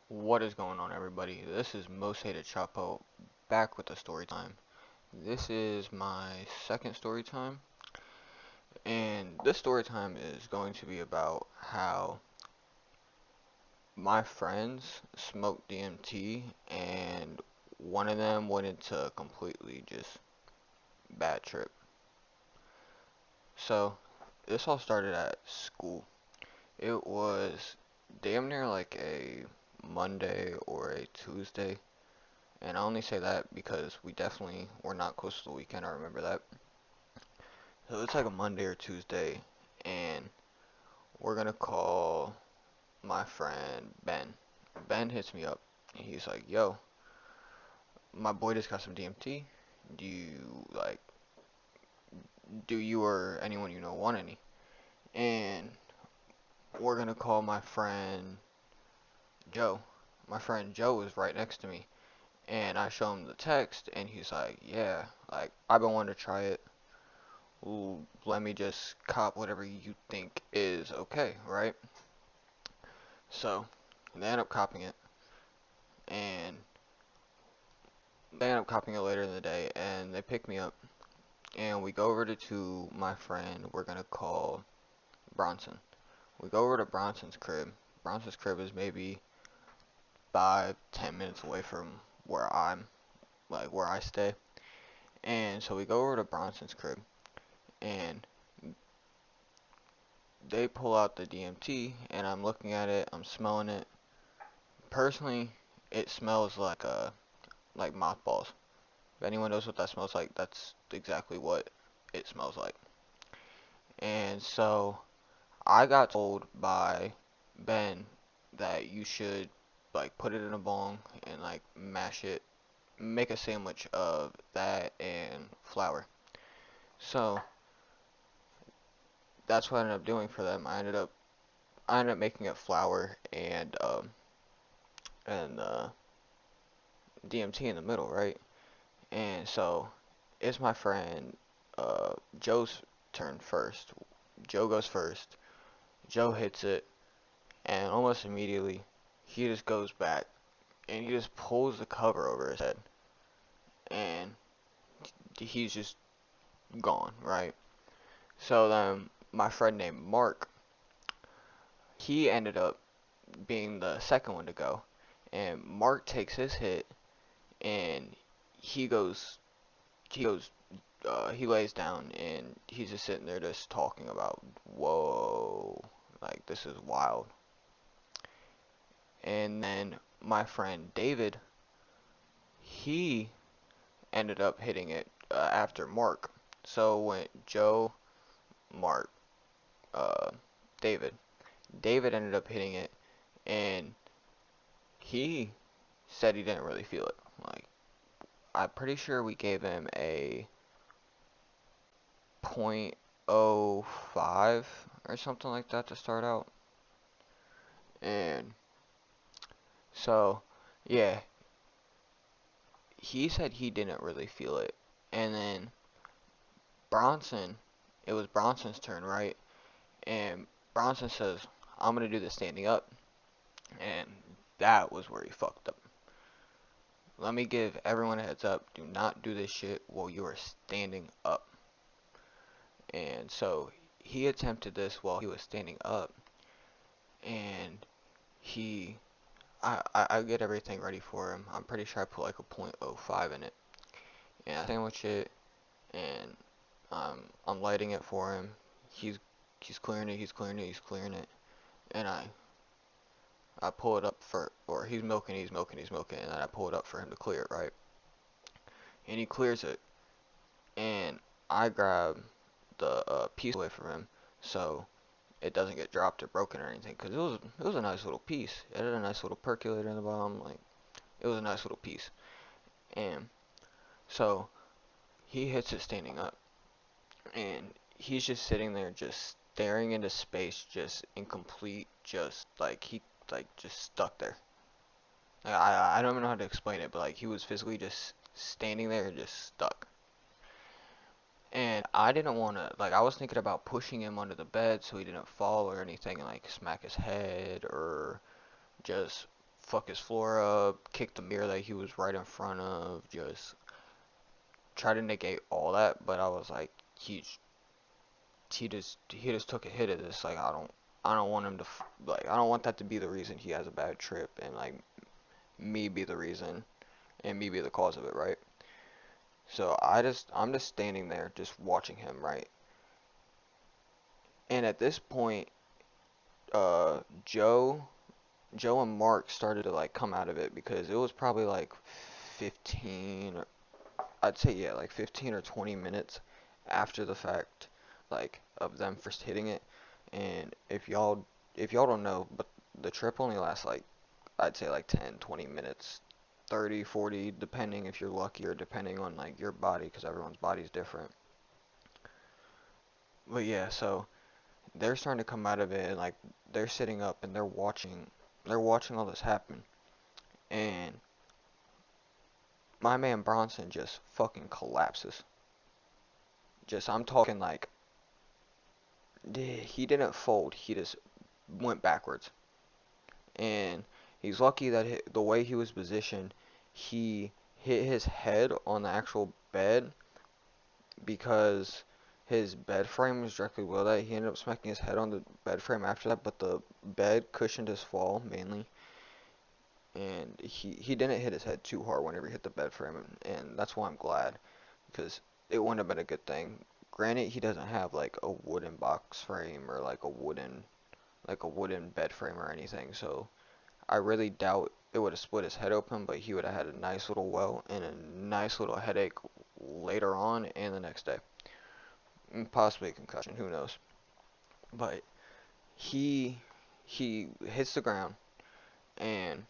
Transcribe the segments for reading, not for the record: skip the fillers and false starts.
What is going on, everybody? This is Most Hated Chapo back with the story time. This is my second story time, and this story time is going to be about how my friends smoked DMT, and one of them went into a completely just bad trip. So, this all started at school. It was damn near like a Monday or a Tuesday. And I only say that because we definitely were not close to the weekend. I remember that. So it's like a Monday or Tuesday, and we're gonna call my friend Ben. Ben hits me up, and he's like, "Yo, my boy just got some DMT. Do you like? Do you or anyone you know want any?" And we're gonna call my friend Joe. My friend Joe is right next to me, and I show him the text, and he's like, "Yeah, like I've been wanting to try it. Ooh, let me just cop whatever you think is okay, right?" So they end up copying it, and they end up copying it later in the day, and they pick me up, and we go over to my friend we're gonna call Bronson. We go over to Bronson's crib. Bronson's crib is maybe 5-10 minutes away from where where I stay. And so we go over to Bronson's crib, and they pull out the DMT, and I'm looking at it, I'm smelling it. Personally, it smells like mothballs. If anyone knows what that smells like, that's exactly what it smells like. And so I got told by Ben that you should like put it in a bong and like mash it, make a sandwich of that and flour. So that's what I ended up doing for them. I ended up making it flour and DMT in the middle, right? And so it's my friend Joe's turn first. Joe goes first. Joe hits it, and almost immediately he just goes back and he just pulls the cover over his head, and he's just gone, right? So then my friend named Mark, he ended up being the second one to go, and Mark takes his hit, and he goes he lays down, and he's just sitting there just talking about, whoa, like this is wild. And then my friend David, he ended up hitting it after Mark. So went Joe, Mark, uh, David. David ended up hitting it, and he said he didn't really feel it. Like, I'm pretty sure we gave him a .05 or something like that to start out. And so, yeah, he said he didn't really feel it. And then Bronson, it was Bronson's turn, right? And Bronson says, "I'm going to do the standing up." And that was where he fucked up. Let me give everyone a heads up. Do not do this shit while you are standing up. And so he attempted this while he was standing up. And he, I get everything ready for him. I'm pretty sure I put like a .05 in it. And I sandwich it, and I'm lighting it for him. He's he's clearing it, he's clearing it, he's clearing it. And I pull it up for, or he's milking, he's milking, he's milking, and then I pull it up for him to clear it, right? And he clears it, and I grab the piece away from him so it doesn't get dropped or broken or anything, because it was a nice little piece. It had a nice little percolator in the bottom, like it was a nice little piece. And so he hits it standing up, and he's just sitting there, just staring into space, just incomplete, just like he like just stuck there. I don't even know how to explain it, but like he was physically just standing there, just stuck. And I didn't want to, like, I was thinking about pushing him under the bed so he didn't fall or anything and, like, smack his head or just fuck his floor up, kick the mirror that he was right in front of, just try to negate all that. But I was like, he just took a hit of this. Like I don't want him to like I don't want that to be the reason he has a bad trip, and like me be the reason and me be the cause of it, right? So I'm just standing there just watching him, right? And at this point, uh, Joe, Joe and Mark started to like come out of it because it was probably like 15, or I'd say yeah, like 15 or 20 minutes after the fact, like of them first hitting it. And if y'all don't know, but the trip only lasts like I'd say like 10, 20 minutes, 30, 40, depending if you're lucky or depending on like your body, because everyone's body's different. But yeah, so they're starting to come out of it, and like they're sitting up and they're watching all this happen. And my man Bronson just fucking collapses. Just I'm talking like he didn't fold, he just went backwards. And he's lucky that the way he was positioned, he hit his head on the actual bed, because his bed frame was directly below that. He ended up smacking his head on the bed frame after that, but the bed cushioned his fall mainly, and he didn't hit his head too hard whenever he hit the bed frame, and that's why I'm glad, because it wouldn't have been a good thing. Granted, he doesn't have like a wooden box frame or like a wooden bed frame or anything, so I really doubt it would have split his head open, but he would have had a nice little welt and a nice little headache later on and the next day. Possibly a concussion, who knows. But he he hits the ground, and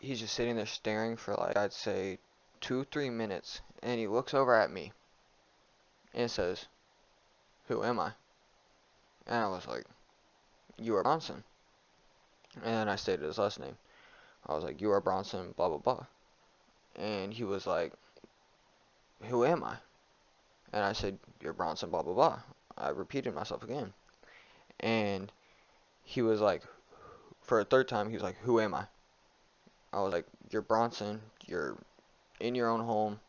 he's just sitting there staring for like I'd say 2, 3 minutes, and he looks over at me and says, "Who am I?" And I was like, "You are Bronson." And I stated his last name. I was like, "You are Bronson, blah blah blah." And he was like, "Who am I?" And I said, "You're Bronson, blah blah blah." I repeated myself again. And he was like, for a third time, he was like, "Who am I?" I was like, "You're Bronson. You're in your own home.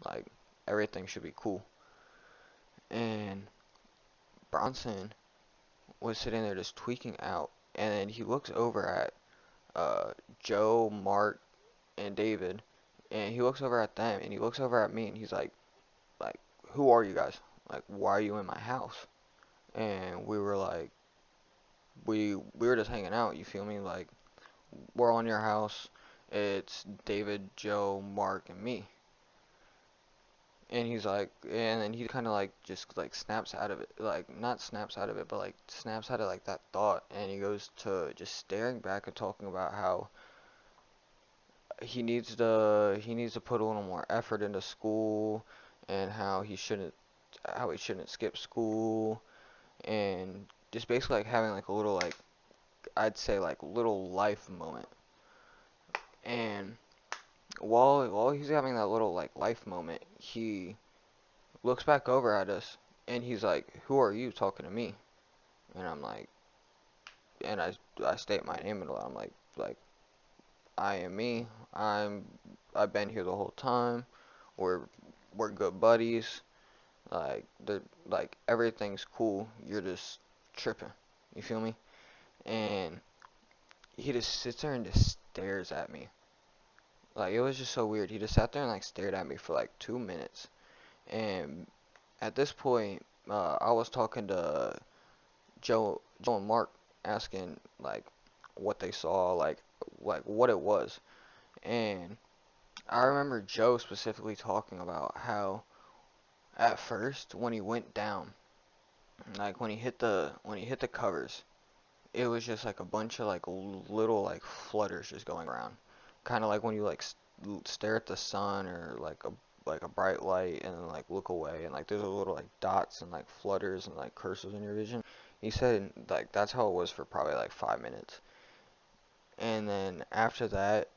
Like, everything should be cool." And Bronson was sitting there just tweaking out. And then he looks over at uh, Joe, Mark, and David. And he looks over at them, and he looks over at me, and he's like, "Who are you guys? Like, why are you in my house?" And we were like, we were just hanging out. You feel me? Like, we're all in your house. It's David, Joe, Mark, and me. And he's like, and then he kind of like just like snaps out of it, like not snaps out of it, but like snaps out of like that thought, and he goes to just staring back and talking about how he needs to put a little more effort into school, and how he shouldn't skip school, and just basically like having like a little like I'd say like little life moment. And while he's having that little like life moment, he looks back over at us, and he's like, "Who are you talking to me?" And I'm like, and I state my name, and I'm like I am me. I've been here the whole time. We're we're good buddies. Like everything's cool. You're just tripping. You feel me? And he just sits there and just stares at me. Like, it was just so weird. He just sat there and like stared at me for like 2 minutes. And at this point, I was talking to Joe and Mark, asking like what they saw, like what it was. And I remember Joe specifically talking about how at first when he went down, like when he hit the covers, it was just like a bunch of like little like flutters just going around, kind of like when you like stare at the sun or like a bright light and then like look away, and like there's a little like dots and like flutters and like cursors in your vision. He said like that's how it was for probably like 5 minutes, and then after that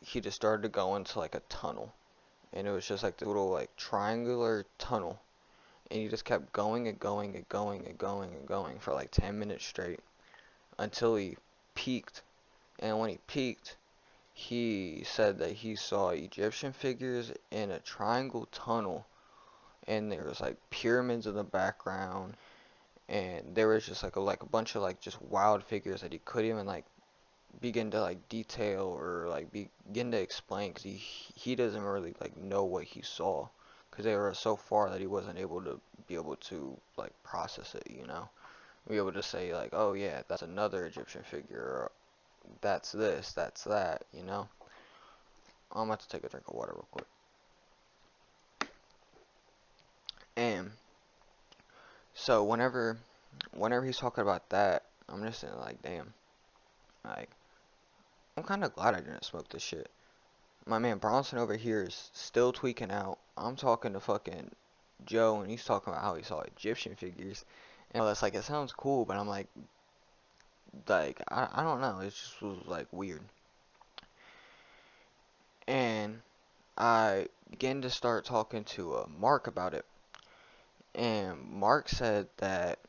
he just started to go into like a tunnel, and it was just like the little like triangular tunnel, and he just kept going and going and going and going and going for like 10 minutes straight until he peaked, And when he peeked, he said that he saw Egyptian figures in a triangle tunnel, and there was like pyramids in the background, and there was just like a bunch of like just wild figures that he couldn't even like begin to like detail or like begin to explain, because he doesn't really like know what he saw, because they were so far that he wasn't able to be able to like process it, you know, be able to say like, oh yeah, that's another Egyptian figure, or that's this, that's that, you know. I'm about to take a drink of water real quick. And so whenever he's talking about that, I'm just saying like, damn, like I'm kind of glad I didn't smoke this shit. My man Bronson over here is still tweaking out. I'm talking to fucking Joe, and he's talking about how he saw Egyptian figures. And that's like, it sounds cool, but I'm like I don't know. It just was like weird. And I began to start talking to Mark about it, and Mark said that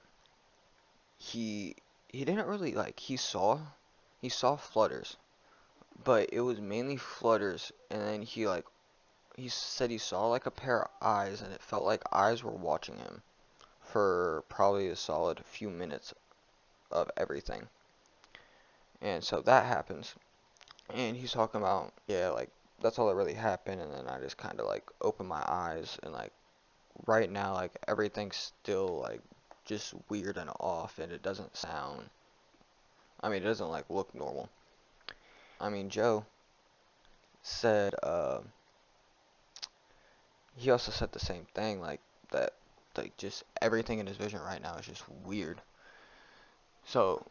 he he didn't really like he saw flutters, but it was mainly flutters, and then he said he saw like a pair of eyes, and it felt like eyes were watching him for probably a solid few minutes of everything. And so that happens. And he's talking about, yeah, like that's all that really happened. And then I just kind of like open my eyes, and like right now, like everything's still like just weird and off, and it doesn't sound, I mean, it doesn't like look normal. I mean, Joe said, he also said the same thing, like that, like just everything in his vision right now is just weird. So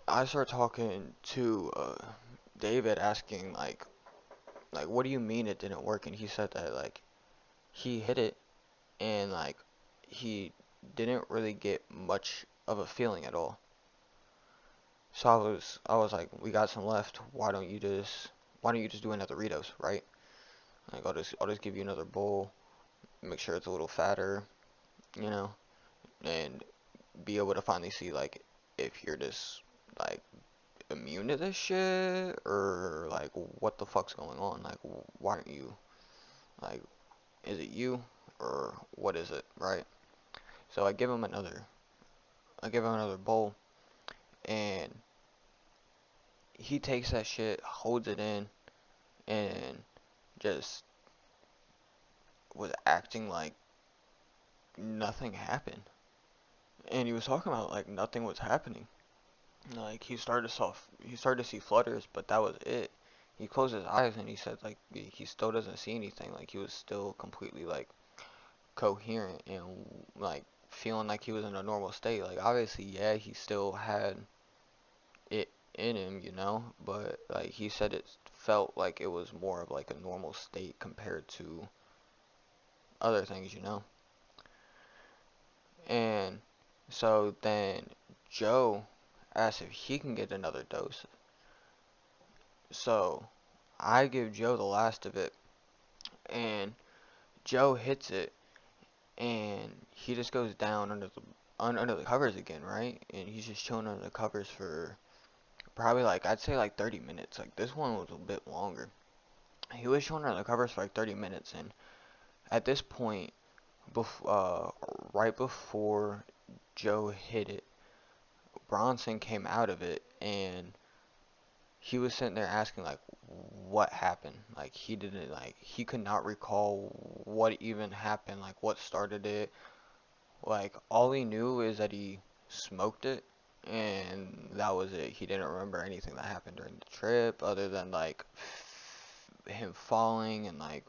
I started talking to David, asking like what do you mean it didn't work? And he said that like he hit it, and like he didn't really get much of a feeling at all. So I was like, we got some left. Why don't you just do another Doritos, right? Like I'll just give you another bowl, make sure it's a little fatter, you know, and be able to finally see like if you're just like immune to this shit, or like what the fuck's going on? Like why aren't you, like, is it you, or what is it, right? So I give him another bowl, and he takes that shit, holds it in, and just was acting like nothing happened. And he was talking about like nothing was happening. Like he started to see flutters, but that was it. He closed his eyes, and he said like he still doesn't see anything. Like he was still completely like coherent, and like feeling like he was in a normal state. Like obviously, yeah, he still had it in him, you know, but like he said it felt like it was more of like a normal state compared to other things, you know. And so then Joe asked if he can get another dose. So I give Joe the last of it, and Joe hits it, and he just goes down under the covers again, right? And he's just chilling under the covers for probably like, I'd say like 30 minutes. Like this one was a bit longer. He was chilling under the covers for like 30 minutes, and at this point, right before Joe hit it, Bronson came out of it, and he was sitting there asking like what happened. Like he could not recall what even happened, like what started it. Like all he knew is that he smoked it, and that was it. He didn't remember anything that happened during the trip other than like him falling, and like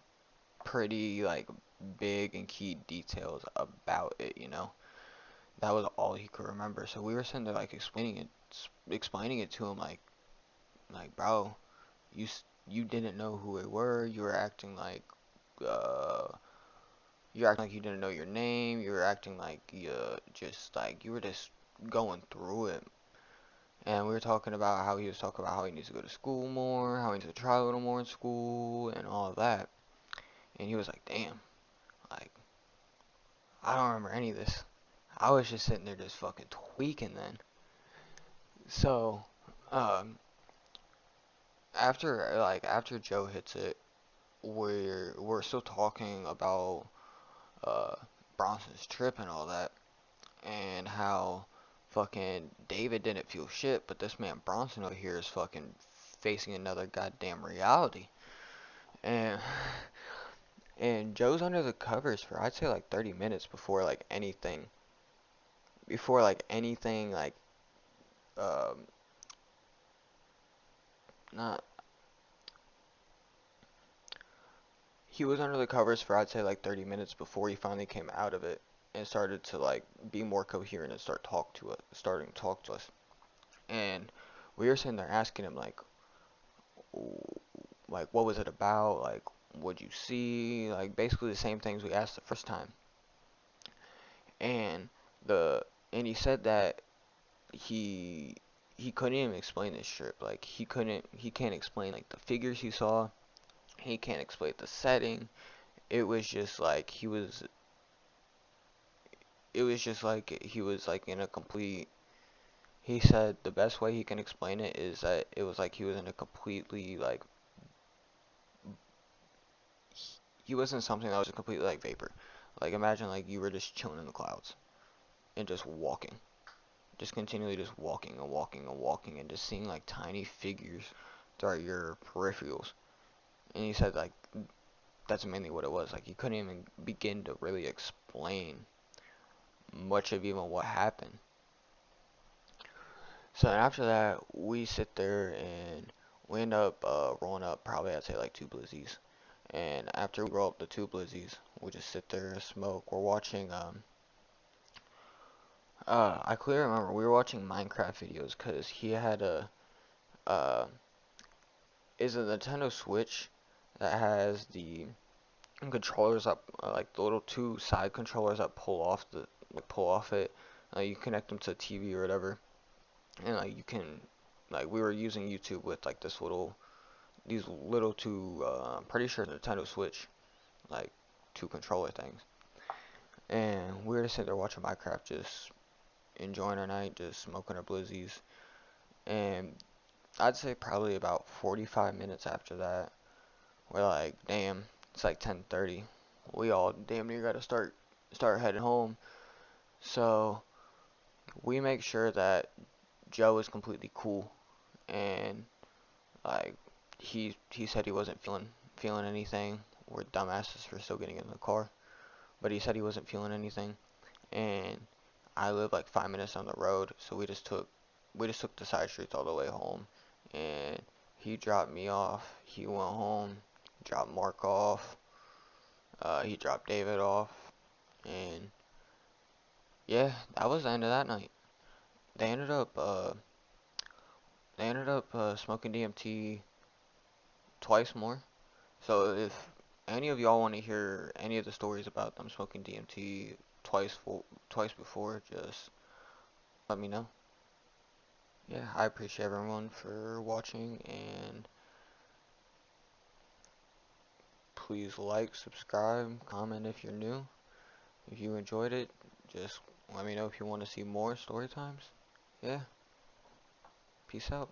pretty like big and key details about it, you know. That was all he could remember. So we were sitting there like explaining it to him, like bro, you didn't know who they were. Uh you were acting like you didn't know your name. You were acting like you were just going through it. And we were talking about how he was talking about how he needs to go to school more, how he needs to try a little more in school, and all of that. And he was like, damn, like I don't remember any of this. I was just sitting there just fucking tweaking then. So, um, after Joe hits it, we're still talking about uh Bronson's trip and all that, and how fucking David didn't feel shit, but this man Bronson over here is fucking facing another goddamn reality. And and Joe's under the covers for I'd say like 30 minutes before anything like um not he was under the covers for I'd say like 30 minutes before he finally came out of it and started to like be more coherent and starting to talk to us. And we were sitting there asking him like what was it about? Like what'd you see? Like basically the same things we asked the first time. And the and he said that he he couldn't even explain this trip. Like he can't explain like the figures he saw. He can't explain the setting. It was just like he was like in a complete he said the best way he can explain it is that it was like he was in a completely like he wasn't something that was completely like vapor. Like imagine like you were just chilling in the clouds and just walking. Just continually just walking and walking and walking and just seeing like tiny figures throughout your peripherals. And he said like that's mainly what it was. Like he couldn't even begin to really explain much of even what happened. So after that, we sit there and we end up rolling up probably I'd say like two blizzies. And after we roll up the two blizzies, we just sit there and smoke. We're watching I clearly remember we were watching Minecraft videos because he had a uh is a Nintendo Switch that has the controllers that like the little two side controllers that pull off it. You connect them to the TV or whatever, and like you can like we were using YouTube with like these little two I'm pretty sure Nintendo Switch like two controller things, and we were just sitting there watching Minecraft, just enjoying our night, just smoking our blizzies, and I'd say probably about 45 minutes after that, we're like, damn, it's like 10:30. We all damn near gotta start heading home. So we make sure that Joe is completely cool, and like he said he wasn't feeling anything. We're dumbasses for still getting in the car, but he said he wasn't feeling anything, and I live like 5 minutes down the road, so we just took the side streets all the way home, and he dropped me off. He went home, dropped Mark off. He dropped David off, and yeah, that was the end of that night. They ended up uh they ended up smoking DMT twice more. So if any of y'all want to hear any of the stories about them smoking DMT twice before, just let me know. Yeah, I appreciate everyone for watching, and please like, subscribe, comment if you're new. If you enjoyed it, just let me know if you want to see more story times. Yeah, peace out.